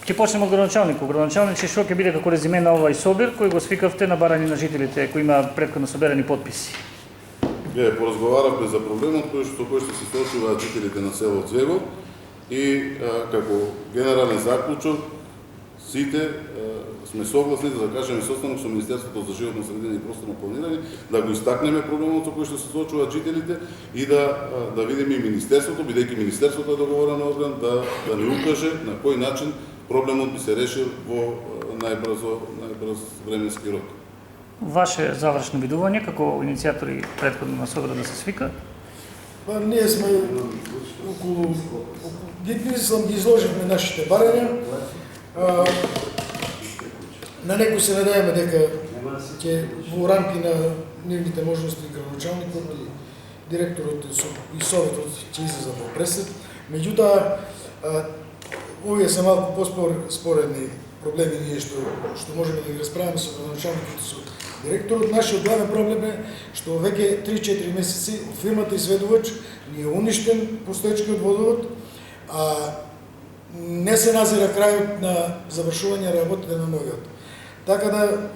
Ќе почнеме од градоначалникот. Градоначалник, што ќе биде како резиме на овој собир кој го свикавте на барање на жителите кои има претходно соберани потписи? Поразговаравме за проблемот кој што се соочуваат жителите на село Звегов и како генерален заклучок сите сме согласни да закажеме состанок со Министерството за животна средина и просторно планирање, да го истакнеме проблемот со кој што се соочуваат жителите и да видиме и Министерството, бидејќи Министерството е договорен орган, да ни укаже на кој начин проблемот би се решил во најбрз временски рок. Ваше завршно видување како иницијатори претходно на собора да се свика? Ние сме околу ги изложивме нашите барања. На некој се надеваме дека ќе во рамки на нивните можности градоначалникот и директорот и советот ќе излезат во пресед. Меѓутоа, овие се малку поспоредни проблеми ние што можеме да ги расправиме со градоначалникот и со директорот. Нашиот главен проблем е што веќе 3-4 месеци од фирмата изведувач ни е уништен постоечкиот водовод, а не се назира крајот на завршување работите на новиот. Така да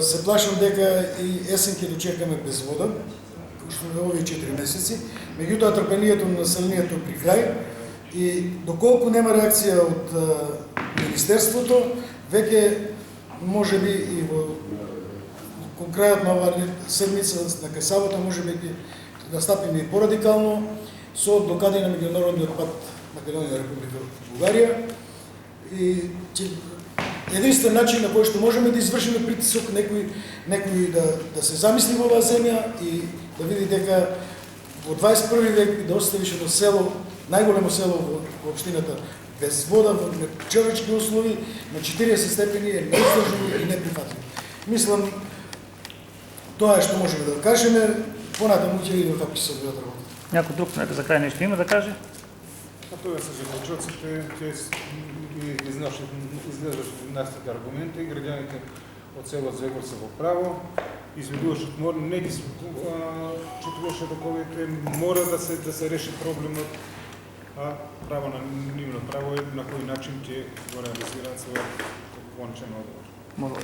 се плашам дека и есен ќе дочекаме без вода, што е овие 4 месеци. Меѓутоа трпението на населението при крај и доколку нема реакција од Министерството, веќе можеби и во крајот на оваа седмица на кај можеби ќе настапиме и порадикално со блокади на меѓународниот пат Македонија Република Бугарија и единствен начин на кој што можеме да извршиме притисок некој да се замисли во оваа земја и да види дека во 21 век да оставиш едно село, најголемо село во општината без вода, во човечки услови, на 40 степени е неиздржливо и неприфатливо. Мислам, тоа е што можеме да кажеме, понатаму ќе видиме како ќе се одвијат работите. Някој друг за крај нешто има да каже? Тоа се заклучоците, ќе излежат нашите аргументи и граѓаните од село Звегор се во право. Изведувачот не ги читуваше доковите, мора да се реши проблемот, а право на нивно право е на кој начин ќе го реализираат својот конечен одговор.